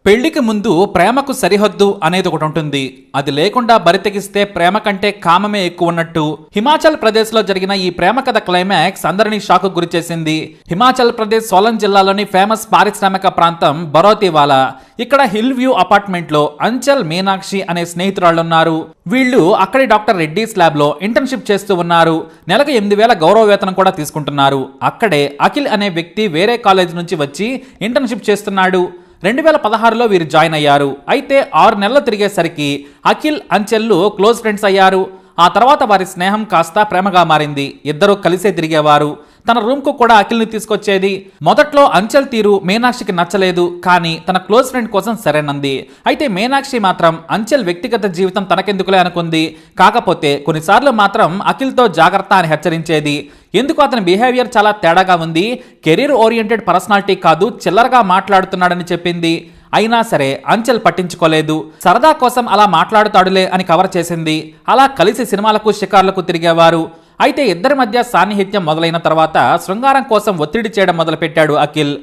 పెళ్లికి ముందు ప్రేమకు సరిహద్దు అనేది ఒకటి ఉంటుంది. అది లేకుండా బరితెగిస్తే ప్రేమ కంటే కామమే ఎక్కువ ఉన్నట్టు హిమాచల్ ప్రదేశ్ లో జరిగిన ఈ ప్రేమ కథ క్లైమాక్స్ అందరినీ షాక్ గురి చేసింది. హిమాచల్ ప్రదేశ్ సోలన్ జిల్లాలోని ఫేమస్ పారిశ్రామిక ప్రాంతం బరోతీవాలా. ఇక్కడ హిల్ వ్యూ అపార్ట్మెంట్ లో అంచల్, మీనాక్షి అనే స్నేహితురాళ్లున్నారు. వీళ్ళు అక్కడి డాక్టర్ రెడ్డీస్ ల్యాబ్ లో ఇంటర్న్షిప్ చేస్తూ ఉన్నారు. నెలకు 8,000 గౌరవ వేతనం కూడా తీసుకుంటున్నారు. అక్కడే అఖిల్ అనే వ్యక్తి వేరే కాలేజ్ నుంచి వచ్చి ఇంటర్న్షిప్ చేస్తున్నాడు. 2016లో వీరు జాయిన్ అయ్యారు. అయితే 6 నెలలు తిరిగేసరికి అఖిల్, అంచెల్లు క్లోజ్ ఫ్రెండ్స్ అయ్యారు. ఆ తర్వాత వారి స్నేహం కాస్త ప్రేమగా మారింది. ఇద్దరు కలిసే తిరిగేవారు. తన రూమ్ కు కూడా అఖిల్ని తీసుకొచ్చేది. మొదట్లో అంచెల్ తీరు మీనాక్షికి నచ్చలేదు, కానీ తన క్లోజ్ ఫ్రెండ్ కోసం సరేనంది. అయితే మీనాక్షి మాత్రం అంచెల్ వ్యక్తిగత జీవితం తనకెందుకులే అనుకుంది. కాకపోతే కొన్నిసార్లు మాత్రం అఖిల్తో జాగ్రత్త అని హెచ్చరించేది. ఎందుకు అతని బిహేవియర్ చాలా తేడాగా ఉంది, కెరీర్ ఓరియంటెడ్ పర్సనాలిటీ కాదు, చిల్లరగా మాట్లాడుతున్నాడని చెప్పింది. అయినా సరే అంచెల్ పట్టించుకోలేదు. సరదా కోసం అలా మాట్లాడుతాడులే అని కవర్ చేసింది. అలా కలిసి సినిమాలకు, షికార్లకు తిరిగేవారు. అయితే ఇద్దరి మధ్య సాన్నిహిత్యం మొదలైన తర్వాత శృంగారం కోసం ఒత్తిడి చేయడం మొదలుపెట్టాడు అఖిల్.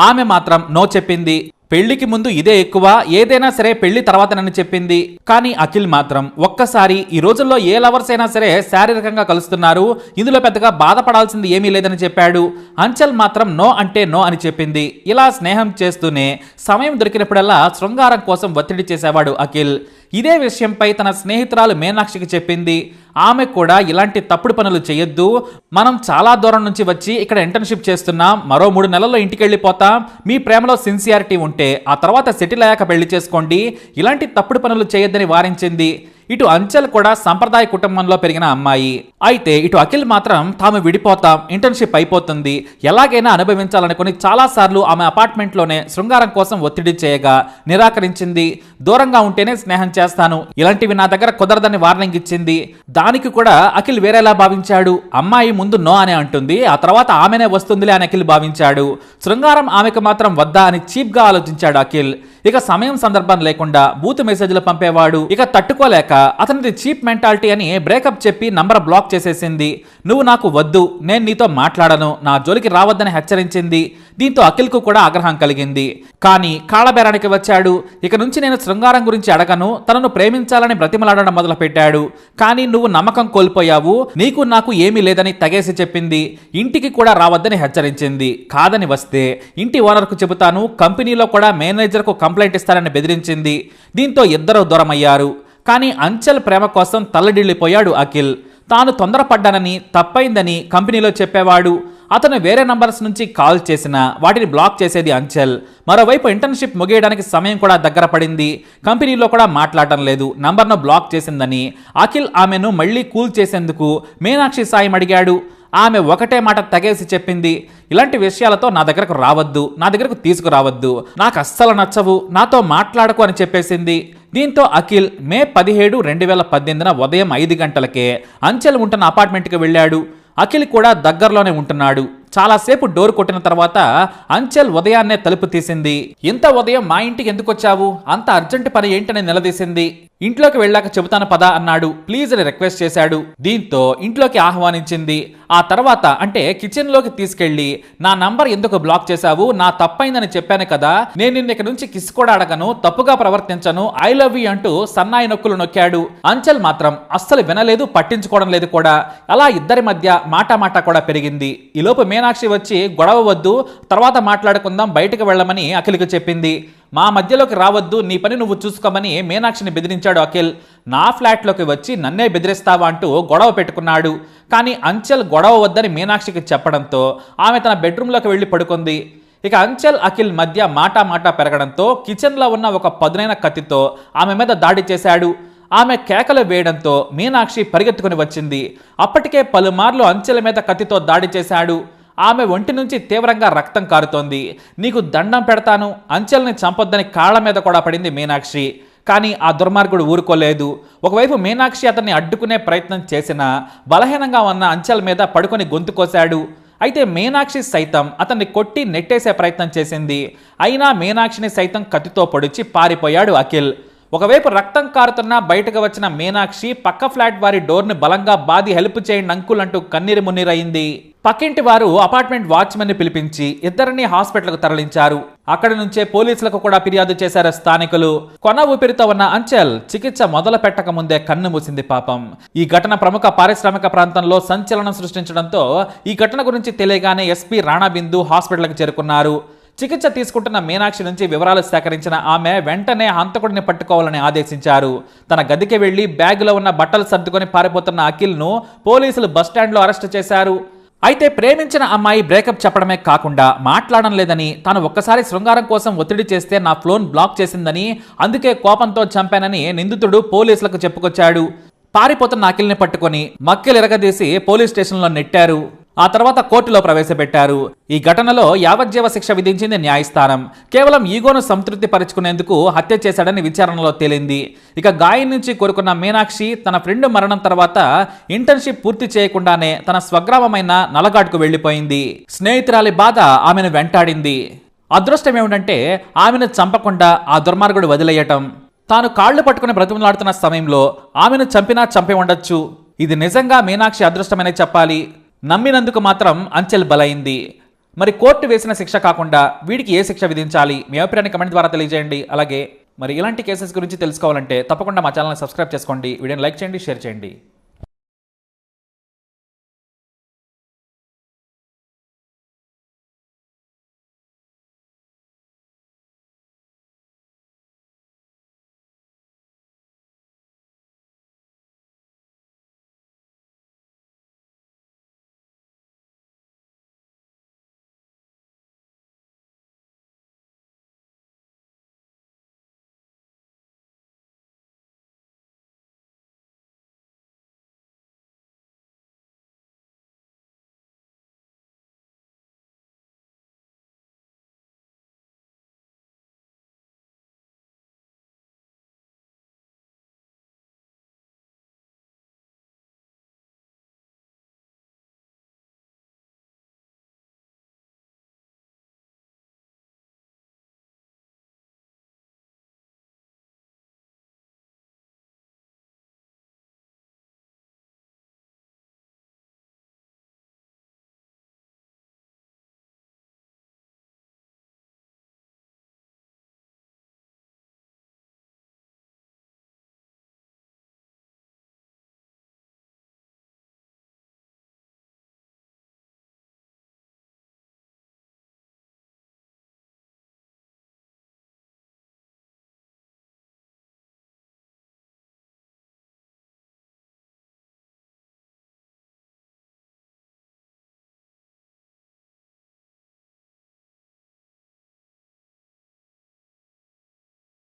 ఆమె మాత్రం నో చెప్పింది. పెళ్లికి ముందు ఇదే ఎక్కువ, ఏదైనా సరే పెళ్లి తర్వాత నన్ను చెప్పింది. కానీ అఖిల్ మాత్రం ఒక్కసారి, ఈ రోజుల్లో ఏ లవర్స్ అయినా సరే శారీరకంగా కలుస్తున్నారు, ఇందులో పెద్దగా బాధపడాల్సింది ఏమీ లేదని చెప్పాడు. అంచల్ మాత్రం నో అంటే నో అని చెప్పింది. ఇలా స్నేహం చేస్తూనే సమయం దొరికినప్పుడల్లా శృంగారం కోసం ఒత్తిడి చేసేవాడు అఖిల్. ఇదే విషయంపై తన స్నేహితురాలు మీనాక్షికి చెప్పింది. ఆమె కూడా ఇలాంటి తప్పుడు పనులు చేయొద్దు, మనం చాలా దూరం నుంచి వచ్చి ఇక్కడ ఇంటర్న్షిప్ చేస్తున్నాం, మరో 3 నెలల్లో ఇంటికి వెళ్ళిపోతాం, మీ ప్రేమలో సిన్సియారిటీ ఉంటే ఆ తర్వాత సెటిల్ అయ్యాక పెళ్లి చేసుకోండి, ఇలాంటి తప్పుడు పనులు చేయొద్దని వారించింది. ఇటు అంచల్ కూడా సంప్రదాయ కుటుంబంలో పెరిగిన అమ్మాయి. అయితే ఇటు అఖిల్ మాత్రం తాము విడిపోతాం, ఇంటర్న్షిప్ అయిపోతుంది, ఎలాగైనా అనుభవించాలనుకుని చాలాసార్లు ఆమె అపార్ట్మెంట్లోనే శృంగారం కోసం ఒత్తిడి చేయగా నిరాకరించింది. దూరంగా ఉంటేనే స్నేహం చేస్తాను, ఇలాంటివి నా దగ్గర కుదరదని వార్నింగ్ ఇచ్చింది. దానికి కూడా అఖిల్ వేరేలా భావించాడు. అమ్మాయి ముందు నో అని అంటుంది, ఆ తర్వాత ఆమెనే వస్తుందిలే అని అఖిల్ భావించాడు. శృంగారం ఆమెకు మాత్రం వద్దా అని చీప్ గా ఆలోచించాడు అఖిల్. ఇక సమయం సందర్భం లేకుండా బూత్ మెసేజ్లు పంపేవాడు. ఇక తట్టుకోలేక అతనిది చీప్ మెంటాలిటీ అని బ్రేకప్ చెప్పి నంబర్ బ్లాక్ చేసేసింది. నువ్వు నాకు వద్దు, నేను నీతో మాట్లాడను, నా జోలికి రావద్దని హెచ్చరించింది. దీంతో అఖిల్ కు కూడా ఆగ్రహం కలిగింది. కానీ కాళ్ళబేరానికి వచ్చాడు. ఇక నుంచి నేను శృంగారం గురించి అడగను, తనను ప్రేమించాలని బ్రతిమలాడడం మొదలు పెట్టాడు. కానీ నువ్వు నమ్మకం కోల్పోయావు, నీకు నాకు ఏమీ లేదని తగేసి చెప్పింది. ఇంటికి కూడా రావద్దని హెచ్చరించింది. కాదని వస్తే ఇంటి ఓనర్కు చెబుతాను, కంపెనీలో కూడా మేనేజర్కు కంప్లైంట్ ఇస్తానని బెదిరించింది. దీంతో ఇద్దరు దూరమయ్యారు. కానీ అంచల్ ప్రేమ కోసం తల్లడిల్లిపోయాడు అఖిల్. తాను తొందరపడ్డానని, తప్పైందని కంపెనీలో చెప్పేవాడు. అతను వేరే నంబర్స్ నుంచి కాల్ చేసినా వాటిని బ్లాక్ చేసేది అంచల్. మరోవైపు ఇంటర్న్షిప్ ముగియడానికి సమయం కూడా దగ్గర పడింది. కంపెనీలో కూడా మాట్లాడటం లేదు, నంబర్ను బ్లాక్ చేసిందని అఖిల్ ఆమెను మళ్లీ కూల్ చేసేందుకు మీనాక్షి సాయం అడిగాడు. ఆమె ఒకటే మాట తగేసి చెప్పింది, ఇలాంటి విషయాలతో నా దగ్గరకు రావద్దు, నా దగ్గరకు తీసుకురావద్దు, నాకు అస్సలు నచ్చవు, నాతో మాట్లాడకు అని చెప్పేసింది. దీంతో అఖిల్ మే 17, 2018 ఉదయం 5 గంటలకే అంచెల్ ఉంటున్న అపార్ట్మెంట్కి వెళ్ళాడు. అఖిల్ కూడా దగ్గరలోనే ఉంటున్నాడు. చాలాసేపు డోర్ కొట్టిన తర్వాత అంచెల్ ఉదయాన్నే తలుపు తీసింది. ఇంత ఉదయం మా ఇంటికి ఎందుకు వచ్చావు, అంత అర్జెంట్ పని ఏంటని నిలదీసింది. ఇంట్లోకి వెళ్ళాక చెబుతాను పదా అన్నాడు. ప్లీజ్ అని రిక్వెస్ట్ చేశాడు. దీంతో ఇంట్లోకి ఆహ్వానించింది. ఆ తర్వాత అంటే కిచెన్ లోకి తీసుకెళ్లి, నా నంబర్ ఎందుకు బ్లాక్ చేశావు, నా తప్పైందని చెప్పాను కదా, నేను నిన్న ఇక్కడ నుంచి కిస్ కూడా అడగను, తప్పుగా ప్రవర్తించను, ఐ లవ్ యూ అంటూ సన్నాయి నొక్కులు నొక్కాడు. అంచెల్ మాత్రం అస్సలు వినలేదు, పట్టించుకోవడం లేదు కూడా. అలా ఇద్దరి మధ్య మాట కూడా పెరిగింది. ఈలోపు మీనాక్షి వచ్చి గొడవ వద్దు, తర్వాత మాట్లాడుకుందాం, బయటకు వెళ్ళమని అఖిల్కి చెప్పింది. మా మధ్యలోకి రావద్దు, నీ పని నువ్వు చూసుకోమని మీనాక్షిని బెదిరించాడు అఖిల్. నా ఫ్లాట్లోకి వచ్చి నన్నే బెదిరిస్తావా అంటూ గొడవ పెట్టుకున్నాడు. కానీ అంచెల్ గొడవ వద్దని మీనాక్షికి చెప్పడంతో ఆమె తన బెడ్రూమ్లోకి వెళ్ళి పడుకుంది. ఇక అంచెల్, అఖిల్ మధ్య మాట పెరగడంతో కిచెన్లో ఉన్న ఒక పదునైన కత్తితో ఆమె మీద దాడి చేశాడు. ఆమె కేకలు వేయడంతో మీనాక్షి పరిగెత్తుకుని వచ్చింది. అప్పటికే పలుమార్లు అంచెల మీద కత్తితో దాడి చేశాడు. ఆమె ఒంటి నుంచి తీవ్రంగా రక్తం కారుతోంది. నీకు దండం పెడతాను, అంచెల్ని చంపొద్దని కాళ్ల మీద కూడా పడింది మీనాక్షి. కానీ ఆ దుర్మార్గుడు ఊరుకోలేదు. ఒకవైపు మీనాక్షి అతన్ని అడ్డుకునే ప్రయత్నం చేసినా బలహీనంగా ఉన్న అంచెల్ మీద పడుకొని గొంతు కోశాడు. అయితే మీనాక్షి సైతం అతన్ని కొట్టి నెట్టేసే ప్రయత్నం చేసింది. అయినా మీనాక్షిని సైతం కత్తితో పొడిచి పారిపోయాడు అఖిల్. ఒకవైపు రక్తం కారుతున్నా బయటకు వచ్చిన మీనాక్షి పక్క ఫ్లాట్ వారి డోర్ని బలంగా బాది హెల్ప్ చేయండి అంకుల్ అంటూ కన్నీరు మున్నీరయింది. పక్కింటి వారు అపార్ట్మెంట్ వాచ్మెన్ ని పిలిపించి ఇద్దరిని హాస్పిటల్కు తరలించారు. అక్కడి నుంచే పోలీసులకు కూడా ఫిర్యాదు చేశారు స్థానికులు. కొన ఊపిరితో ఉన్న అంచెల్ చికిత్స మొదలు పెట్టక ముందే కన్ను మూసింది పాపం. ఈ ఘటన ప్రముఖ పారిశ్రామిక ప్రాంతంలో సంచలనం సృష్టించడంతో ఈ ఘటన గురించి తెలియగానే ఎస్పీ రాణా బిందు హాస్పిటల్కి చేరుకున్నారు. చికిత్స తీసుకుంటున్న మీనాక్షి నుంచి వివరాలు సేకరించిన ఆమె వెంటనే హంతకుడిని పట్టుకోవాలని ఆదేశించారు. తన గదికి వెళ్లి బ్యాగులో ఉన్న బట్టలు సర్దుకొని పారిపోతున్న అఖిల్ను పోలీసులు బస్టాండ్లో అరెస్టు చేశారు. అయితే ప్రేమించిన అమ్మాయి బ్రేకప్ చెప్పడమే కాకుండా మాట్లాడడం లేదని, తాను ఒక్కసారి శృంగారం కోసం ఒత్తిడి చేస్తే నా ఫోన్ బ్లాక్ చేసిందని, అందుకే కోపంతో చంపానని నిందితుడు పోలీసులకు చెప్పుకొచ్చాడు. పారిపోతున్న అఖిల్ని పట్టుకొని మక్కిలు ఎరగదీసి పోలీస్ స్టేషన్లో నెట్టారు. ఆ తర్వాత కోర్టులో ప్రవేశపెట్టారు. ఈ ఘటనలో యావజ్జీవ శిక్ష విధించింది న్యాయస్థానం. కేవలం ఈగోను సంతృప్తి పరుచుకునేందుకు హత్య చేశాడని విచారణలో తేలింది. ఇక గాయం నుంచి కోరుకున్న మీనాక్షి తన ఫ్రెండ్ మరణం తర్వాత ఇంటర్న్షిప్ పూర్తి చేయకుండానే తన స్వగ్రామమైన నలగాడ్కు వెళ్లిపోయింది. స్నేహితురాలి బాధ ఆమెను వెంటాడింది. అదృష్టం ఏమిటంటే ఆమెను చంపకుండా ఆ దుర్మార్గుడు వదిలేయటం. తాను కాళ్లు పట్టుకుని బ్రతిమలాడుతున్న సమయంలో ఆమెను చంపినా చంపి ఉండొచ్చు. ఇది నిజంగా మీనాక్షి అదృష్టమనే చెప్పాలి. నమ్మినందుకు మాత్రం అంచెల్ బలైంది. మరి కోర్టు వేసిన శిక్ష కాకుండా వీడికి ఏ శిక్ష విధించాలి? మీ అభిప్రాయాన్ని కమెంట్ ద్వారా తెలియజేయండి. అలాగే మరి ఇలాంటి కేసెస్ గురించి తెలుసుకోవాలంటే తప్పకుండా మా ఛానల్ని సబ్స్క్రైబ్ చేసుకోండి. వీడియోని లైక్ చేయండి, షేర్ చేయండి.